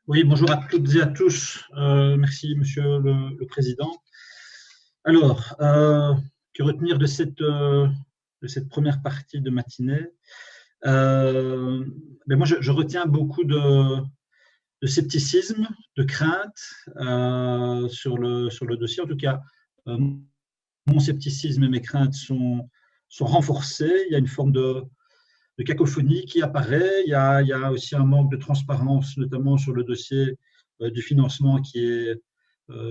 Oui, bonjour à toutes et à tous. Merci, Monsieur le Président. Alors, que retenir de cette première partie de matinée? Euh, Moi, je retiens beaucoup de scepticisme, de crainte sur le dossier. En tout cas, euh, mon scepticisme et mes craintes sont renforcés. Il y a une forme de cacophonie qui apparaît. Il y a aussi un manque de transparence, notamment sur le dossier du financement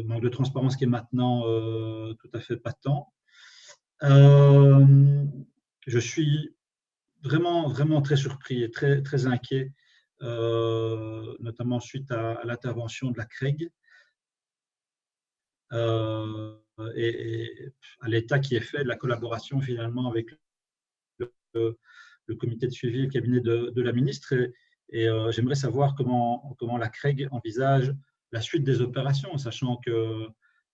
manque de transparence qui est maintenant tout à fait patent. Euh, je suis vraiment très surpris et très inquiet, notamment suite à l'intervention de la CREG euh, et à l'état qui est fait de la collaboration finalement avec le comité de suivi et le cabinet de la ministre. J'aimerais savoir comment la CREG envisage la suite des opérations, sachant que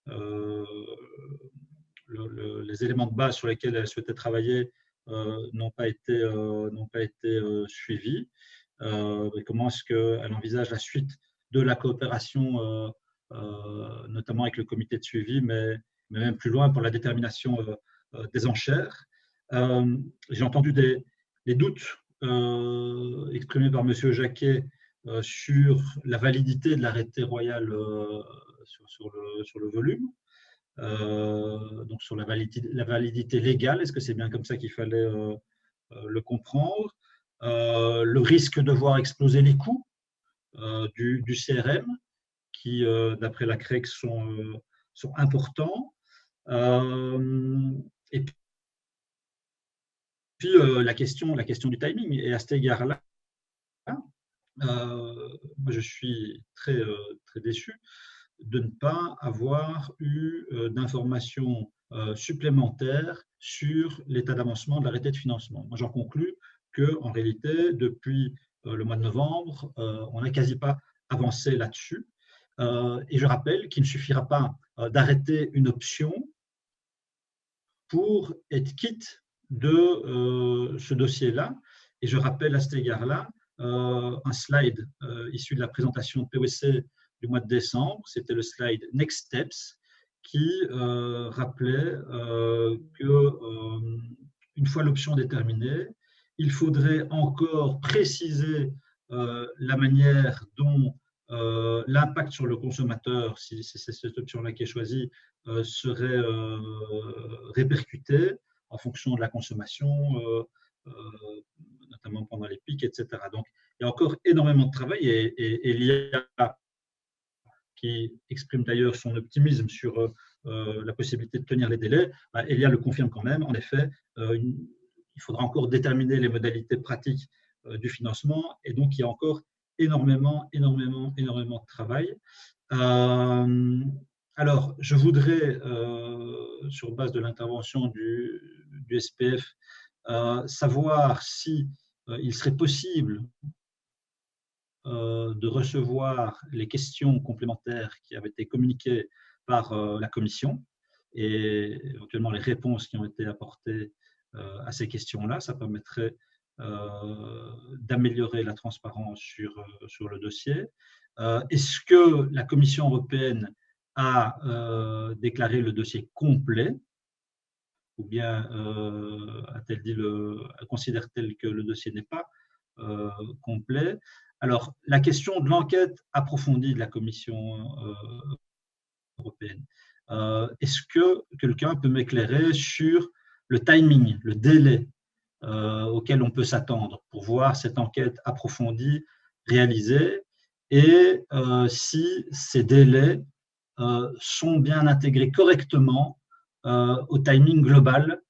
euh, les éléments de base sur lesquels elle souhaitait travailler n'ont pas été suivis. Comment est-ce qu'elle envisage la suite de la coopération, notamment avec le comité de suivi, mais même plus loin pour la détermination des enchères. J'ai entendu des doutes exprimés par M. Jacquet sur la validité de l'arrêté royal sur le volume, donc sur la validité légale. Est-ce que c'est bien comme ça qu'il fallait le comprendre? Le risque de voir exploser les coûts du CRM, qui, d'après la CREC, sont importants. Et puis, la question du timing. Et à cet égard-là, moi, je suis très déçu de ne pas avoir eu d'informations supplémentaires sur l'état d'avancement de l'arrêté de financement. Moi, j'en conclus qu'en réalité, depuis le mois de novembre, on n'a quasi pas avancé là-dessus. Et je rappelle qu'il ne suffira pas d'arrêter une option pour être quitte de ce dossier-là. Et je rappelle à cet égard-là un slide issu de la présentation de POC du mois de décembre, c'était le slide Next Steps, qui rappelait qu'une fois l'option déterminée, il faudrait encore préciser la manière dont l'impact sur le consommateur, si c'est cette option-là qui est choisie, serait répercuté en fonction de la consommation, notamment pendant les pics, etc. Donc, il y a encore énormément de travail et l'IA, qui exprime d'ailleurs son optimisme sur la possibilité de tenir les délais, Elia le confirme quand même. En effet, il faudra encore déterminer les modalités pratiques du financement et donc il y a encore énormément de travail. Alors, je voudrais, sur base de l'intervention du SPF, savoir si il serait possible de recevoir les questions complémentaires qui avaient été communiquées par la commission et éventuellement les réponses qui ont été apportées à ces questions-là. Ça permettrait d'améliorer la transparence sur le dossier. Est-ce que la Commission européenne a déclaré le dossier complet ou bien considère-t-elle que le dossier n'est pas complet? Alors, la question de l'enquête approfondie de la Commission européenne, est-ce que quelqu'un peut m'éclairer sur le timing, le délai auquel on peut s'attendre pour voir cette enquête approfondie réalisée et si ces délais sont bien intégrés correctement au timing global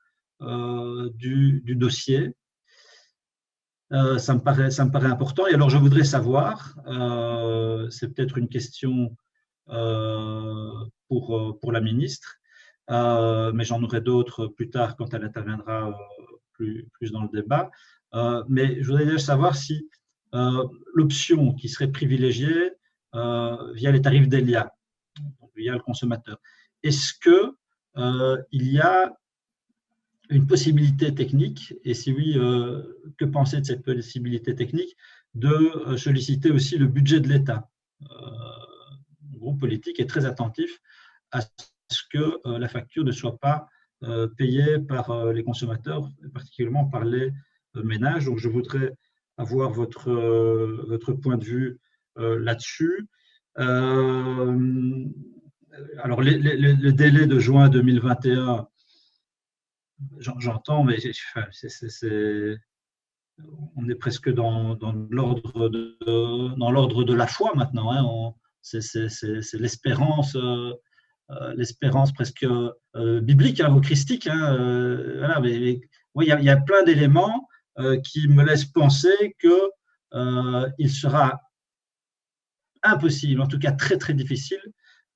du dossier? Ça me paraît important. Et alors, je voudrais savoir, c'est peut-être une question pour la ministre, mais j'en aurai d'autres plus tard quand elle interviendra plus dans le débat. Mais je voudrais déjà savoir si l'option qui serait privilégiée via les tarifs d'Elia, via le consommateur, est-ce qu'il y a une possibilité technique, et si oui, que penser de cette possibilité technique de solliciter aussi le budget de l'État groupe politique est très attentif à ce que la facture ne soit pas payée par les consommateurs, particulièrement par les ménages. Donc, je voudrais avoir votre point de vue là-dessus. Alors, le délai de juin 2021, j'entends, mais on est presque dans l'ordre de la foi maintenant. Hein. C'est l'espérance, l'espérance presque biblique, hein, ou christique. Hein. Voilà, mais il y a plein d'éléments qui me laissent penser qu'il sera impossible, en tout cas très très difficile,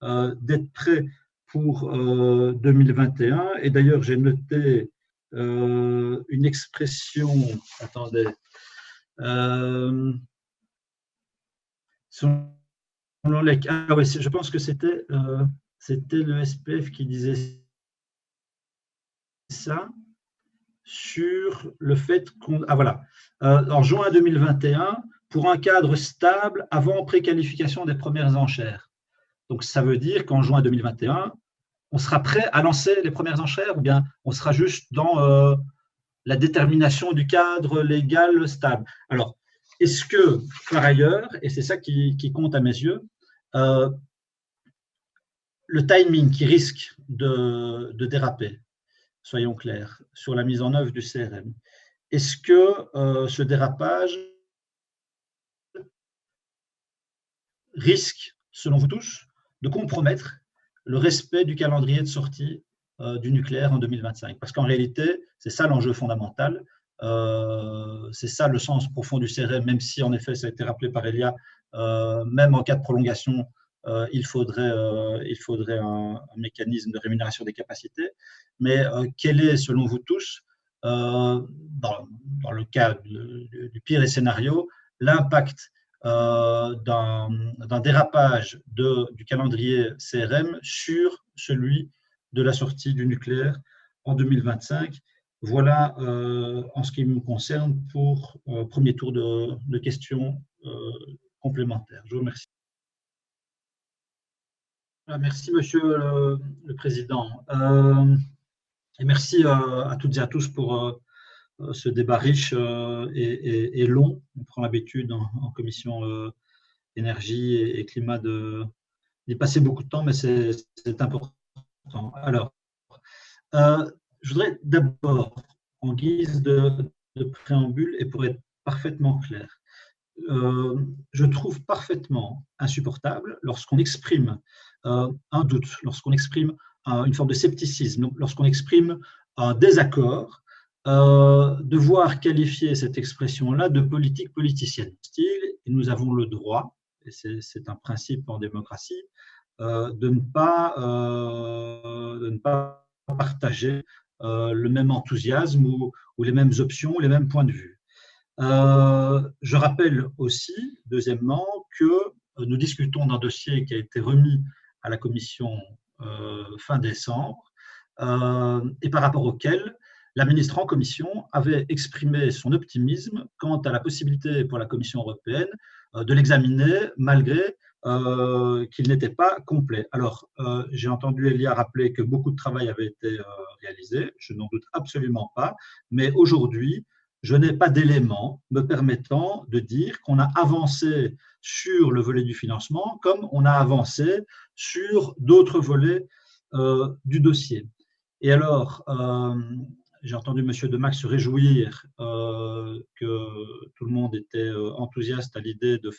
d'être prêt pour 2021. Et d'ailleurs, j'ai noté une expression, attendez, selon les, oui, je pense que c'était le SPF qui disait ça, sur le fait qu'on… Ah voilà, en juin 2021, pour un cadre stable avant préqualification des premières enchères. Donc, ça veut dire qu'en juin 2021, on sera prêt à lancer les premières enchères, ou bien on sera juste dans la détermination du cadre légal stable. Alors, est-ce que, par ailleurs, et c'est ça qui compte à mes yeux, le timing qui risque de déraper, soyons clairs, sur la mise en œuvre du CRM, est-ce que ce dérapage risque, selon vous tous, de compromettre le respect du calendrier de sortie du nucléaire en 2025? Parce qu'en réalité, c'est ça l'enjeu fondamental, c'est ça le sens profond du CRM, même si en effet, ça a été rappelé par Elia, même en cas de prolongation, il faudrait un mécanisme de rémunération des capacités. Mais quel est, selon vous tous, dans le cas du pire des scénarios, l'impact d'un dérapage du calendrier CRM sur celui de la sortie du nucléaire en 2025? Voilà, en ce qui me concerne, pour premier tour de questions complémentaires. Je vous remercie. Merci, Monsieur le Président. Et merci à toutes et à tous pour ce débat riche et long. On prend l'habitude en commission énergie et climat d'y passer beaucoup de temps, mais c'est important. Alors, je voudrais d'abord, en guise de préambule et pour être parfaitement clair, je trouve parfaitement insupportable lorsqu'on exprime un doute, lorsqu'on exprime une forme de scepticisme, lorsqu'on exprime un désaccord, devoir qualifier cette expression-là de politique politicienne. Et nous avons le droit, et c'est un principe en démocratie, de ne pas partager le même enthousiasme ou les mêmes options, ou les mêmes points de vue. Je rappelle aussi, deuxièmement, que nous discutons d'un dossier qui a été remis à la Commission fin décembre et par rapport auquel la ministre en Commission avait exprimé son optimisme quant à la possibilité pour la Commission européenne de l'examiner malgré qu'il n'était pas complet. Alors, j'ai entendu Elia rappeler que beaucoup de travail avait été réalisé, je n'en doute absolument pas, mais aujourd'hui, je n'ai pas d'éléments me permettant de dire qu'on a avancé sur le volet du financement comme on a avancé sur d'autres volets du dossier. Et alors, j'ai entendu M. Demax se réjouir que tout le monde était enthousiaste à l'idée de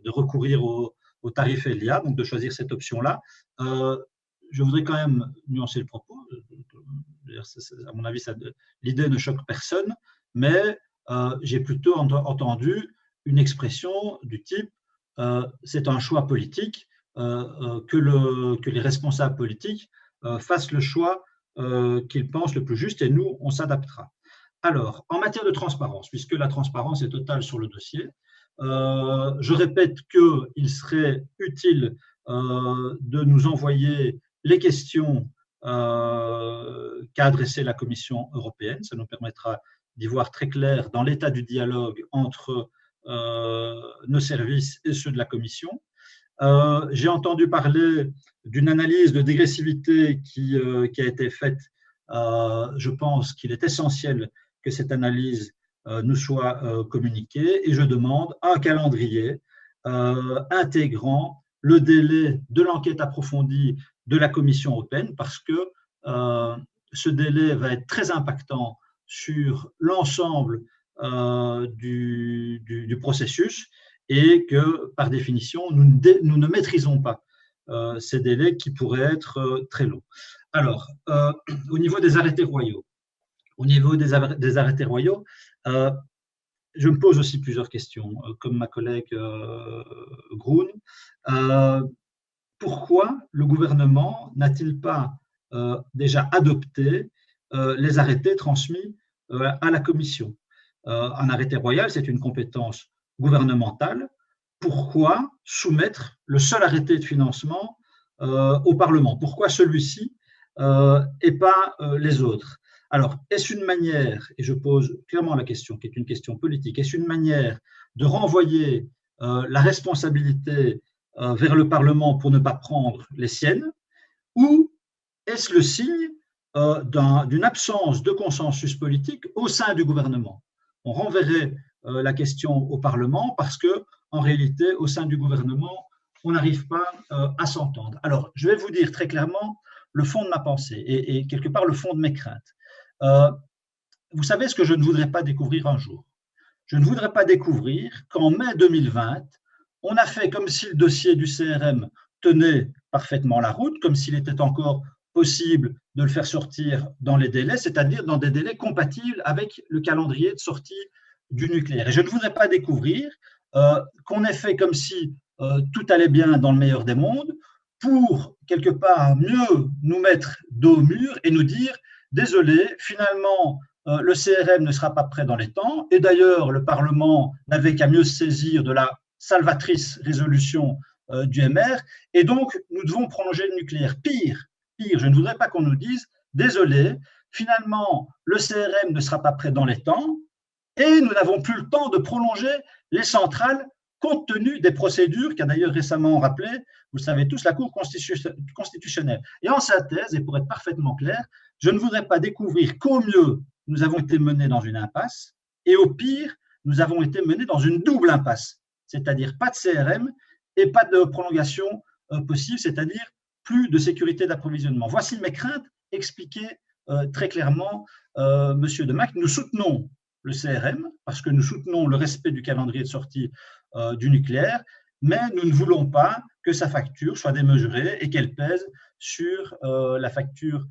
recourir au tarif Elia, donc de choisir cette option-là. Je voudrais quand même nuancer le propos. À mon avis, l'idée ne choque personne, mais j'ai plutôt entendu une expression du type c'est un choix politique, que les responsables politiques fassent le choix qu'ils pensent le plus juste et nous, on s'adaptera. Alors, en matière de transparence, puisque la transparence est totale sur le dossier, je répète qu'il serait utile de nous envoyer les questions qu'a adressé la Commission européenne. Ça nous permettra d'y voir très clair dans l'état du dialogue entre nos services et ceux de la Commission. J'ai entendu parler d'une analyse de dégressivité qui a été faite. Je pense qu'il est essentiel que cette analyse nous soit communiquée et je demande un calendrier intégrant le délai de l'enquête approfondie de la Commission européenne parce que ce délai va être très impactant sur l'ensemble du processus et que, par définition, nous ne maîtrisons pas ces délais qui pourraient être très longs. Alors, au niveau des arrêtés royaux, je me pose aussi plusieurs questions, comme ma collègue Groen. Pourquoi le gouvernement n'a-t-il pas déjà adopté les arrêtés transmis à la Commission? Un arrêté royal, c'est une compétence gouvernementale. Pourquoi soumettre le seul arrêté de financement au Parlement? Pourquoi celui-ci et pas les autres? Alors, est-ce une manière, et je pose clairement la question, qui est une question politique, est-ce une manière de renvoyer la responsabilité vers le Parlement pour ne pas prendre les siennes, ou est-ce le signe d'une absence de consensus politique au sein du gouvernement? On renverrait la question au Parlement parce que, en réalité, au sein du gouvernement, on n'arrive pas à s'entendre. Alors, je vais vous dire très clairement le fond de ma pensée et quelque part le fond de mes craintes. Vous savez ce que je ne voudrais pas découvrir un jour? Je ne voudrais pas découvrir qu'en mai 2020, on a fait comme si le dossier du CRM tenait parfaitement la route, comme s'il était encore possible de le faire sortir dans les délais, c'est-à-dire dans des délais compatibles avec le calendrier de sortie du nucléaire. Et je ne voudrais pas découvrir qu'on ait fait comme si tout allait bien dans le meilleur des mondes pour, quelque part, mieux nous mettre dos au mur et nous dire « Désolé, finalement, le CRM ne sera pas prêt dans les temps. Et d'ailleurs, le Parlement n'avait qu'à mieux se saisir de la salvatrice résolution du MR. Et donc, nous devons prolonger le nucléaire. Pire, je ne voudrais pas qu'on nous dise « Désolé, finalement, le CRM ne sera pas prêt dans les temps et nous n'avons plus le temps de prolonger les centrales compte tenu des procédures qu'a d'ailleurs récemment rappelé, vous le savez tous, la Cour constitutionnelle. » Et en synthèse, et pour être parfaitement clair, je ne voudrais pas découvrir qu'au mieux, nous avons été menés dans une impasse et au pire, nous avons été menés dans une double impasse, c'est-à-dire pas de CRM et pas de prolongation possible, c'est-à-dire plus de sécurité d'approvisionnement. Voici mes craintes expliquées très clairement, Monsieur Demact. Nous soutenons le CRM parce que nous soutenons le respect du calendrier de sortie du nucléaire, mais nous ne voulons pas que sa facture soit démesurée et qu'elle pèse sur la facture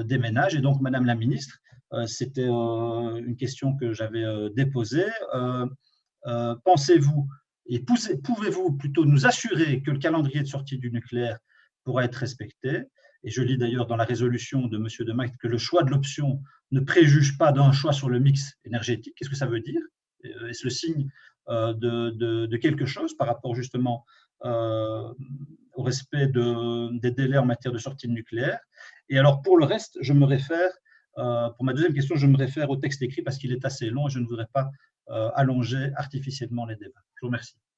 des ménages. Et donc, Madame la Ministre, c'était une question que j'avais déposée. Pensez-vous et pouvez-vous plutôt nous assurer que le calendrier de sortie du nucléaire pourra être respecté? Et je lis d'ailleurs dans la résolution de M. Demact que le choix de l'option ne préjuge pas d'un choix sur le mix énergétique. Qu'est-ce que ça veut dire? Est-ce le signe de quelque chose par rapport justement au respect des délais en matière de sortie de nucléaire? Et alors pour le reste, je me réfère, pour ma deuxième question, je me réfère au texte écrit parce qu'il est assez long et je ne voudrais pas allonger artificiellement les débats. Je vous remercie.